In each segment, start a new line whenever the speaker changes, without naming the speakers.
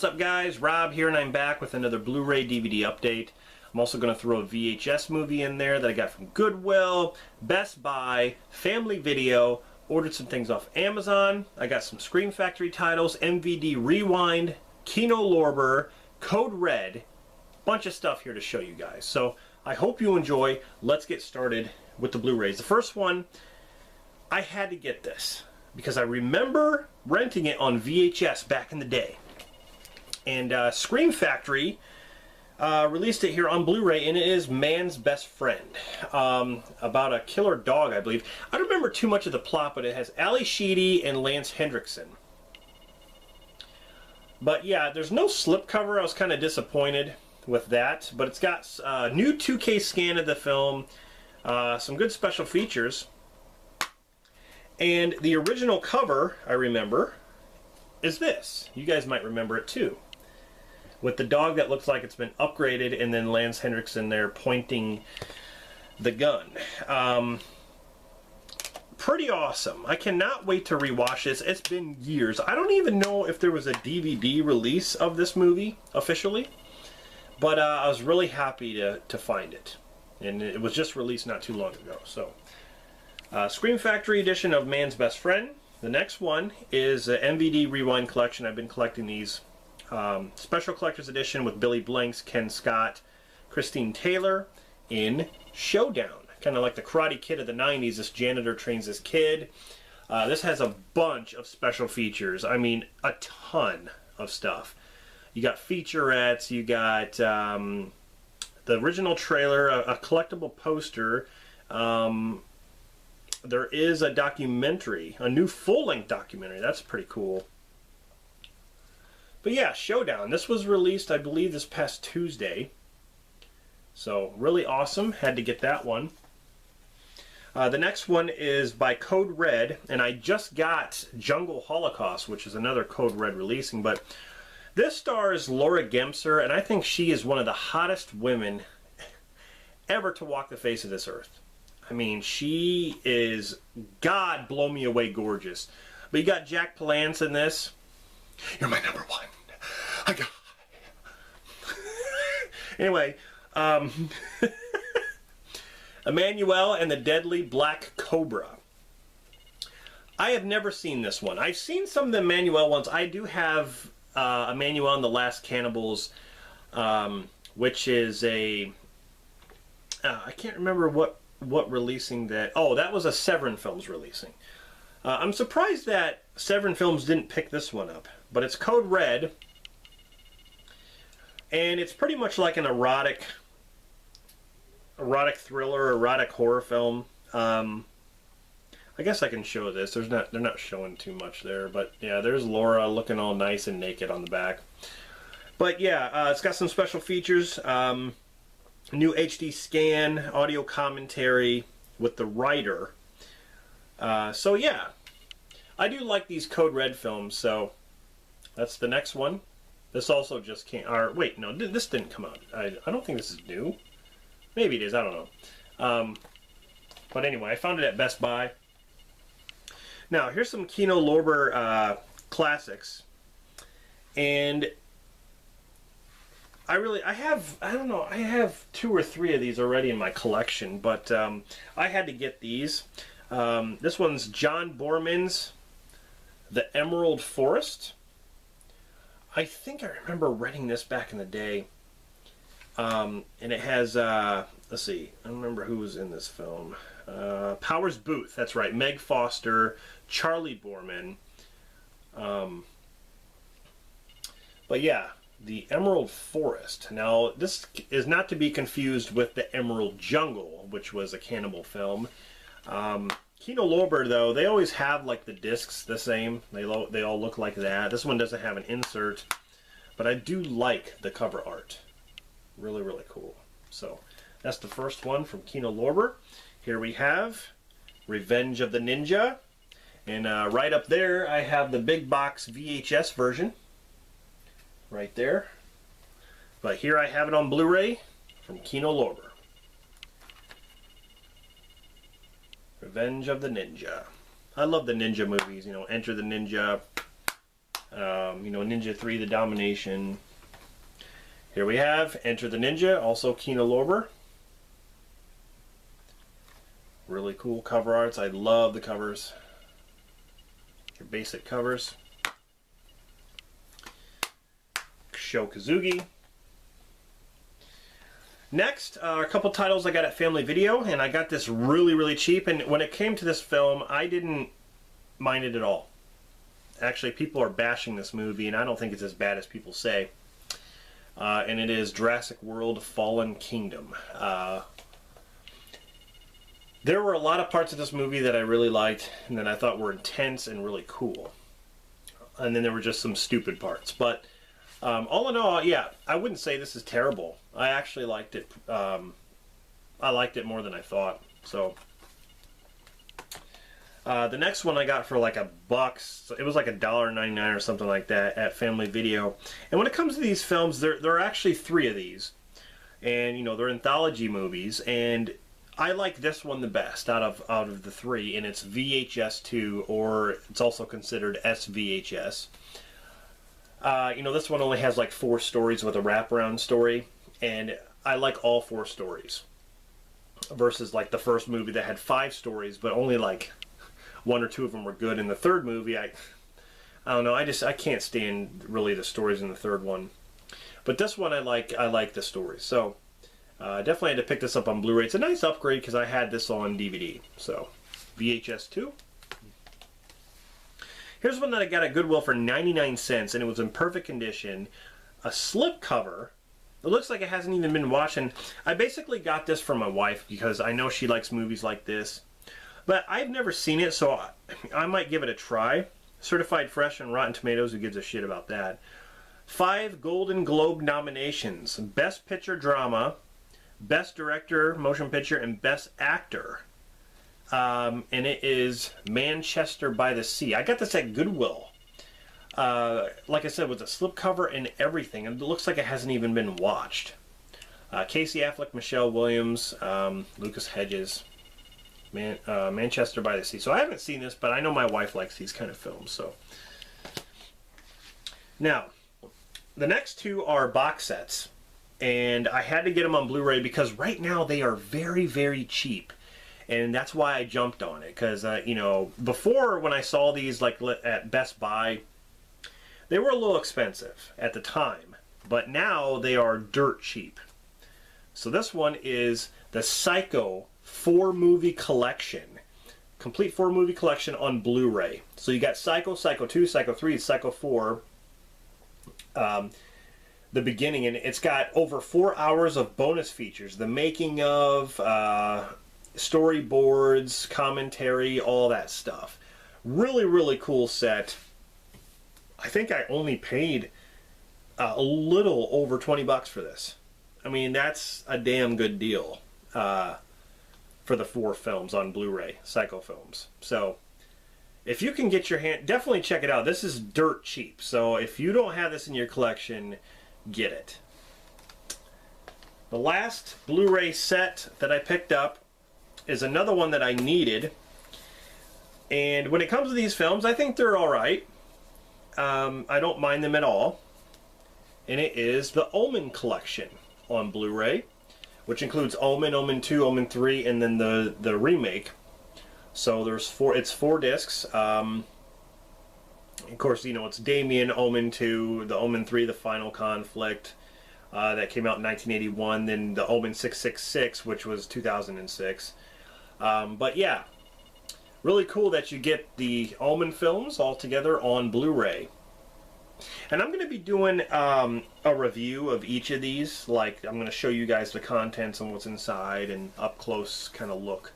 What's up guys, Rob here, and I'm back with another Blu-ray DVD update. I'm also going to throw a VHS movie in there that I got from Goodwill, Best Buy, Family Video, ordered some things off Amazon. I got some Scream Factory titles, MVD Rewind, Kino Lorber, Code Red, bunch of stuff here to show you guys. So I hope you enjoy. Let's get started with the Blu-rays. The first one, I had to get this because I remember renting it on VHS back in the day. And Scream Factory released it here on Blu-ray, and it is Man's Best Friend, about a killer dog, I believe. I don't remember too much of the plot, but it has Ali Sheedy and Lance Hendrickson. But yeah, there's no slipcover. I was kind of disappointed with that, but it's got a new 2K scan of the film, some good special features, and the original cover, I remember, is this. You guys might remember it too, with the dog that looks like it's been upgraded, and then Lance Hendrickson there pointing the gun. Pretty awesome. I cannot wait to rewatch this. It's been years. I don't even know if there was a DVD release of this movie officially, but I was really happy to find it, and it was just released not too long ago. So Scream Factory edition of Man's Best Friend. The next one is an MVD Rewind collection. I've been collecting these. Special Collector's Edition with Billy Blanks, Ken Scott, Christine Taylor in Showdown. Kind of like the Karate Kid of the 90s. This janitor trains this kid. This has a bunch of special features. I mean, a ton of stuff. You got featurettes, you got the original trailer, a collectible poster. There is a documentary, a new full-length documentary. That's pretty cool. But yeah, Showdown. This was released, I believe, this past Tuesday. So, really awesome. Had to get that one. The next one is by Code Red, and I just got Jungle Holocaust, which is another Code Red releasing. But this stars Laura Gemser, and I think she is one of the hottest women ever to walk the face of this earth. I mean, she is, God blow me away, gorgeous. But you got Jack Palance in this. You're my number one. I got. Anyway, Emmanuel and the Deadly Black Cobra. I have never seen this one. I've seen some of the Emmanuel ones. I do have Emmanuel and the Last Cannibals, which is a. I can't remember what releasing that. Oh, that was a Severin Films releasing. I'm surprised that Severin Films didn't pick this one up, but it's Code Red, and it's pretty much like an erotic thriller, erotic horror film. I guess I can show this. They're not showing too much there, but yeah, there's Laura looking all nice and naked on the back. But yeah, it's got some special features. New HD scan, audio commentary with the writer. So yeah, I do like these Code Red films, so that's the next one. This also just came, or wait, no, this didn't come out. I don't think this is new. Maybe it is, I don't know. But anyway, I found it at Best Buy. Now, here's some Kino Lorber classics. And I have 2 or 3 of these already in my collection, but I had to get these. This one's John Borman's The Emerald Forest. I think I remember renting this back in the day. And it has, let's see, I don't remember who was in this film. Powers Booth, that's right, Meg Foster, Charlie Borman. But yeah, The Emerald Forest. Now, this is not to be confused with The Emerald Jungle, which was a cannibal film. Kino Lorber, though, they always have like the discs the same. They all look like that. This one doesn't have an insert, but I do like the cover art. Really, really cool. So that's the first one from Kino Lorber. Here we have Revenge of the Ninja, and right up there I have the big box VHS version. Right there. But here I have it on Blu-ray from Kino Lorber. Revenge of the Ninja. I love the ninja movies, you know, Enter the Ninja. You know, Ninja 3, The Domination. Here we have Enter the Ninja, also Kino Lorber. Really cool cover arts. I love the covers. Your basic covers. Sho Kosugi. Next are a couple titles I got at Family Video, and I got this really, really cheap. And when it came to this film, I didn't mind it at all. Actually, people are bashing this movie, and I don't think it's as bad as people say. And it is Jurassic World Fallen Kingdom. There were a lot of parts of this movie that I really liked and that I thought were intense and really cool. And then there were just some stupid parts. But all in all, yeah, I wouldn't say this is terrible. I actually liked it. I liked it more than I thought. So the next one I got for like $1. It was like $1.99 or something like that at Family Video. And when it comes to these films, there are actually 3 of these. And, you know, they're anthology movies. And I like this one the best out of the 3, and it's VHS 2, or it's also considered SVHS. You know, this one only has like 4 stories with a wraparound story, and I like all 4 stories. Versus like the first movie that had 5 stories, but only like 1 or 2 of them were good. In the third movie, I don't know, I can't stand really the stories in the third one. But this one I like the stories. So definitely had to pick this up on Blu-ray. It's a nice upgrade because I had this on DVD. So, VHS 2. Here's one that I got at Goodwill for 99 cents, and it was in perfect condition. A slip cover. It looks like it hasn't even been washed, and I basically got this for my wife because I know she likes movies like this. But I've never seen it, so I might give it a try. Certified fresh and Rotten Tomatoes, who gives a shit about that. 5 Golden Globe nominations. Best Picture Drama, Best Director, Motion Picture, and Best Actor. And it is Manchester by the Sea. I got this at Goodwill. Like I said, with a slipcover and everything. It looks like it hasn't even been watched. Casey Affleck, Michelle Williams, Lucas Hedges. Manchester by the Sea. So I haven't seen this, but I know my wife likes these kind of films. So now, the next 2 are box sets. And I had to get them on Blu-ray because right now they are very, very cheap. And that's why I jumped on it. Because, you know, before when I saw these like at Best Buy, they were a little expensive at the time. But now they are dirt cheap. So this one is the Psycho 4-movie collection. Complete 4-movie collection on Blu-ray. So you got Psycho, Psycho 2, Psycho 3, Psycho 4. The beginning, and it's got over 4 hours of bonus features, the making of, storyboards, commentary, all that stuff. Really, really cool set. I think I only paid a little over 20 bucks for this. I mean, that's a damn good deal for the 4 films on Blu-ray, Psycho films. So if you can get your hand, definitely check it out. This is dirt cheap, so if you don't have this in your collection, get it. The last Blu-ray set that I picked up is another one that I needed. And when it comes to these films, I think they're alright. I don't mind them at all. And it is the Omen collection on Blu-ray, which includes Omen, Omen 2, Omen 3, and then the remake. So there's 4, it's 4 discs. Of course, you know, it's Damien, Omen 2, the Omen 3, The Final Conflict, that came out in 1981, then the Omen 666, which was 2006. But yeah, really cool that you get the Omen films all together on Blu-ray. And I'm going to be doing a review of each of these. Like, I'm going to show you guys the contents and what's inside and up-close kind of look.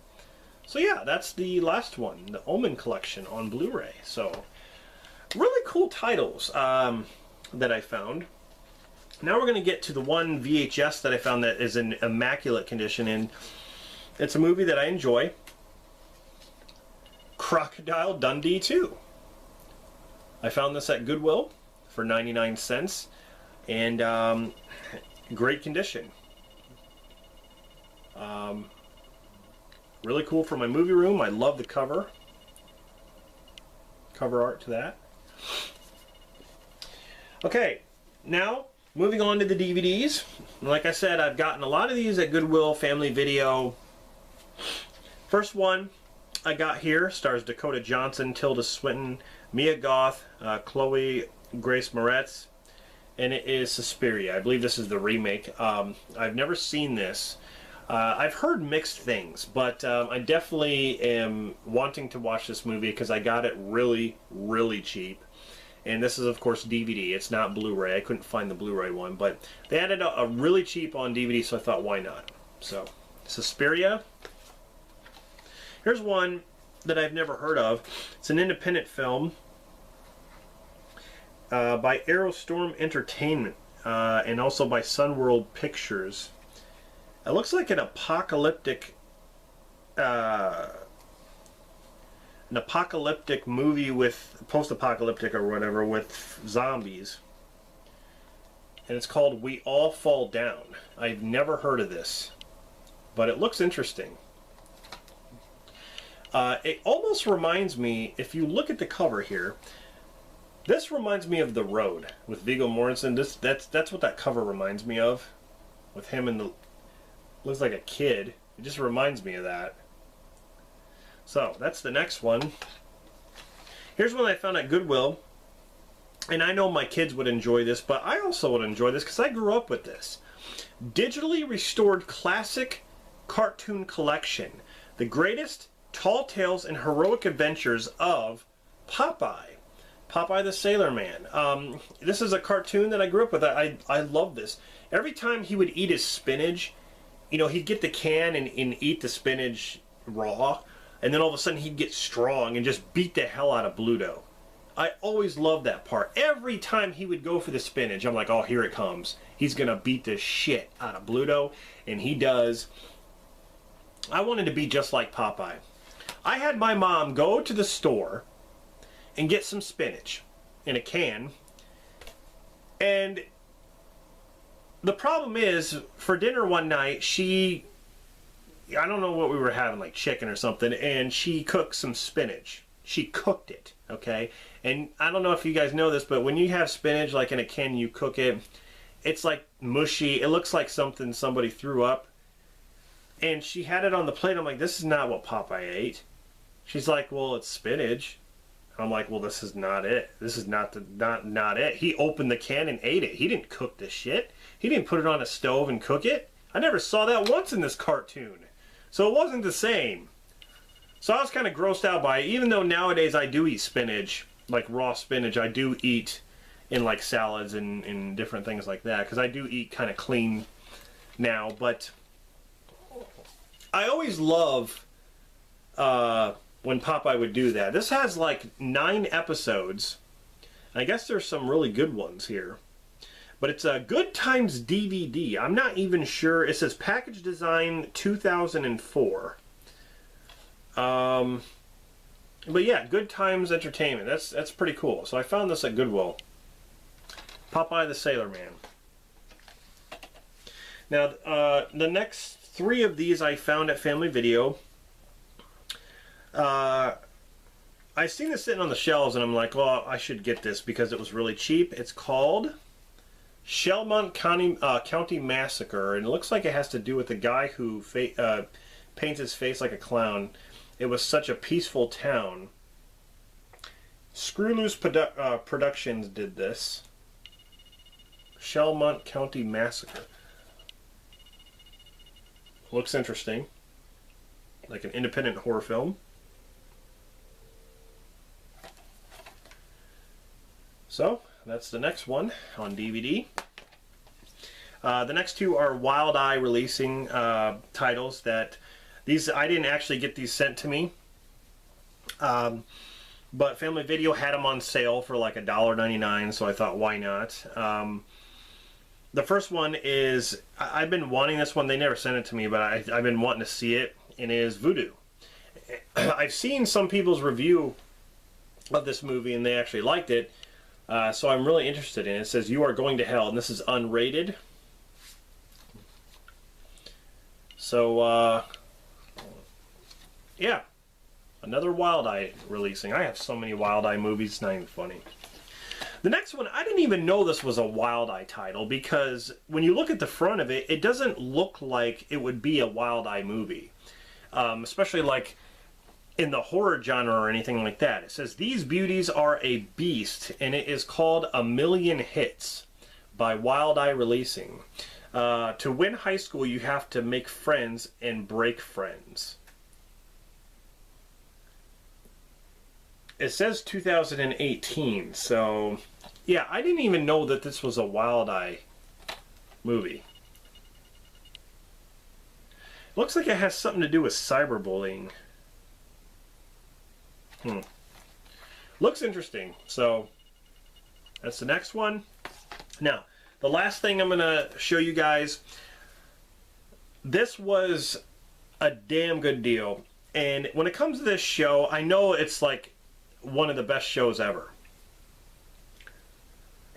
So yeah, that's the last one, the Omen collection on Blu-ray. So really cool titles that I found. Now we're going to get to the one VHS that I found that is in immaculate condition, and it's a movie that I enjoy. Crocodile Dundee 2. I found this at Goodwill for 99 cents, and great condition. Really cool for my movie room. I love the cover art to that. Okay, now moving on to the DVDs. Like I said, I've gotten a lot of these at Goodwill, Family Video. First one I got here stars Dakota Johnson, Tilda Swinton, Mia Goth, Chloe Grace Moretz, and it is Suspiria. I believe this is the remake. I've never seen this. I've heard mixed things, but I definitely am wanting to watch this movie because I got it really, really cheap. And this is, of course, DVD. It's not Blu-ray. I couldn't find the Blu-ray one, but they had it a really cheap on DVD, so I thought, why not? So, Suspiria. Here's one that I've never heard of. It's an independent film by Aerostorm Entertainment and also by Sunworld Pictures. It looks like an apocalyptic movie with post-apocalyptic or whatever with zombies, and it's called We All Fall Down. I've never heard of this, but it looks interesting. It almost reminds me, if you look at the cover here, this reminds me of The Road with Viggo Mortensen. That's what that cover reminds me of, with him and the looks like a kid. It just reminds me of that. So that's the next one. Here's one I found at Goodwill, and I know my kids would enjoy this, but I also would enjoy this because I grew up with this. Digitally restored classic cartoon collection, the greatest tall tales and heroic adventures of Popeye. Popeye the Sailor Man. This is a cartoon that I grew up with. I love this. Every time he would eat his spinach, you know, he'd get the can and eat the spinach raw, and then all of a sudden he'd get strong and just beat the hell out of Bluto. I always loved that part. Every time he would go for the spinach, I'm like, oh, here it comes. He's going to beat the shit out of Bluto, and he does. I wanted to be just like Popeye. I had my mom go to the store and get some spinach in a can, and the problem is, for dinner one night, I don't know what we were having, like chicken or something, and she cooked some spinach. She cooked it, okay? And I don't know if you guys know this, but when you have spinach, like in a can, you cook it, it's like mushy. It looks like something somebody threw up. And she had it on the plate. I'm like, this is not what Popeye ate. She's like, well, it's spinach. I'm like, well, this is not it. This is not it. He opened the can and ate it. He didn't cook this shit. He didn't put it on a stove and cook it. I never saw that once in this cartoon. So it wasn't the same. So I was kind of grossed out by it. Even though nowadays I do eat spinach, like raw spinach, I do eat in like salads and different things like that. Because I do eat kind of clean now. But I always love when Popeye would do that. This has like 9 episodes. I guess there's some really good ones here. But it's a Good Times DVD. I'm not even sure. It says package design 2004. But yeah, Good Times Entertainment. That's pretty cool. So I found this at Goodwill. Popeye the Sailor Man. Now, the next 3 of these I found at Family Video. I seen this sitting on the shelves, and I'm like, well, I should get this because it was really cheap. It's called Shelmont County Massacre, and it looks like it has to do with the guy who paints his face like a clown. It was such a peaceful town. Screw Loose Productions did this. Shelmont County Massacre. Looks interesting. Like an independent horror film. So, that's the next one on DVD. The next 2 are Wild Eye releasing titles that these I didn't actually get these sent to me, but Family Video had them on sale for like $1.99, so I thought, why not? The first one is, I've been wanting this one. They never sent it to me, but I've been wanting to see it, and it is Voodoo. I've seen some people's review of this movie, and they actually liked it. So I'm really interested in it. It says, You Are Going to Hell, and this is unrated. So, yeah. Another Wild Eye releasing. I have so many Wild Eye movies, it's not even funny. The next one, I didn't even know this was a Wild Eye title, because when you look at the front of it, it doesn't look like it would be a Wild Eye movie. Especially like in the horror genre or anything like that. It says, "These beauties are a beast," and it is called A Million Hits by Wild Eye Releasing. To win high school, you have to make friends and break friends. It says 2018, so yeah, I didn't even know that this was a Wild Eye movie. Looks like it has something to do with cyberbullying. Looks interesting. So that's the next one. Now, the last thing I'm going to show you guys, this was a damn good deal. And when it comes to this show, I know it's like one of the best shows ever.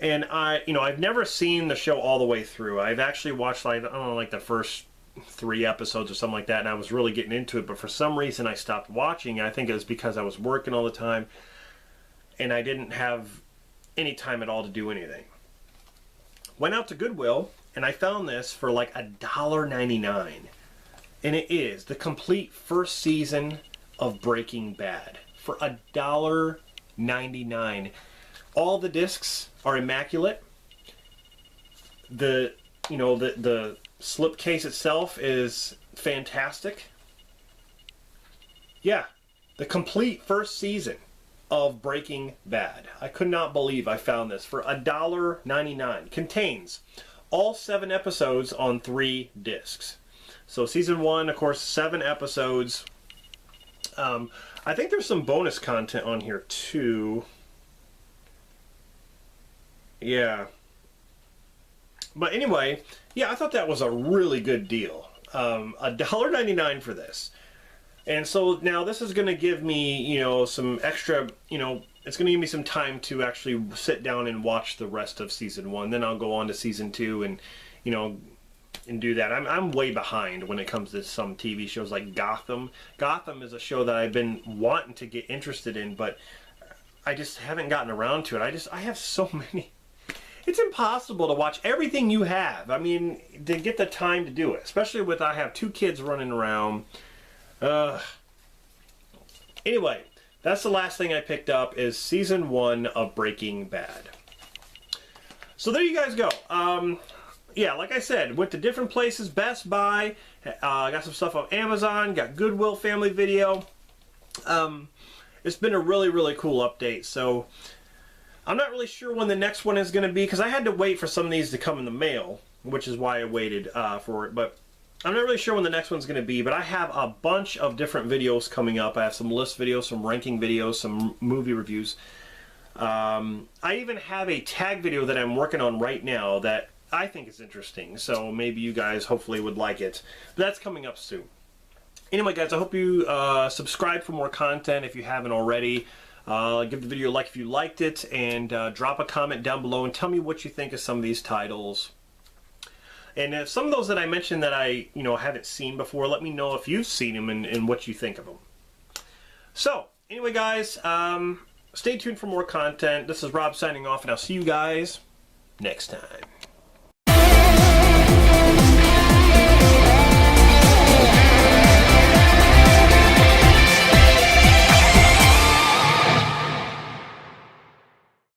And I've never seen the show all the way through. I've actually watched, like, I don't know, like the first 3 episodes or something like that, and I was really getting into it, but for some reason I stopped watching. I think it was because I was working all the time and I didn't have any time at all to do anything. Went out to Goodwill and I found this for like $1.99, and it is the complete first season of Breaking Bad for $1.99. All the discs are immaculate. The slipcase itself is fantastic. Yeah, the complete first season of Breaking Bad. I could not believe I found this for $1.99. Contains all 7 episodes on 3 discs. So season 1, of course, 7 episodes. I think there's some bonus content on here too. Yeah. But anyway, yeah, I thought that was a really good deal. $1.99 for this. And so now this is going to give me, some extra, it's going to give me some time to actually sit down and watch the rest of season 1. Then I'll go on to season 2 and, and do that. I'm way behind when it comes to some TV shows like Gotham. Gotham is a show that I've been wanting to get interested in, but I just haven't gotten around to it. I have so many. It's impossible to watch everything you have. I mean, to get the time to do it, especially with I have 2 kids running around. Anyway, that's the last thing I picked up is season 1 of Breaking Bad. So there you guys go. Yeah, like I said, went to different places, Best Buy, got some stuff on Amazon, got Goodwill Family Video. It's been a really, really cool update. So I'm not really sure when the next one is going to be, because I had to wait for some of these to come in the mail, which is why I waited for it. But I'm not really sure when the next one's going to be, but I have a bunch of different videos coming up. I have some list videos, some ranking videos, some movie reviews. I even have a tag video that I'm working on right now that I think is interesting, so maybe you guys hopefully would like it. But that's coming up soon. Anyway, guys, I hope you subscribe for more content if you haven't already. Give the video a like if you liked it, and drop a comment down below and tell me what you think of some of these titles. And if some of those that I mentioned that I haven't seen before, let me know if you've seen them and what you think of them. So, anyway, guys, stay tuned for more content. This is Rob signing off, and I'll see you guys next time.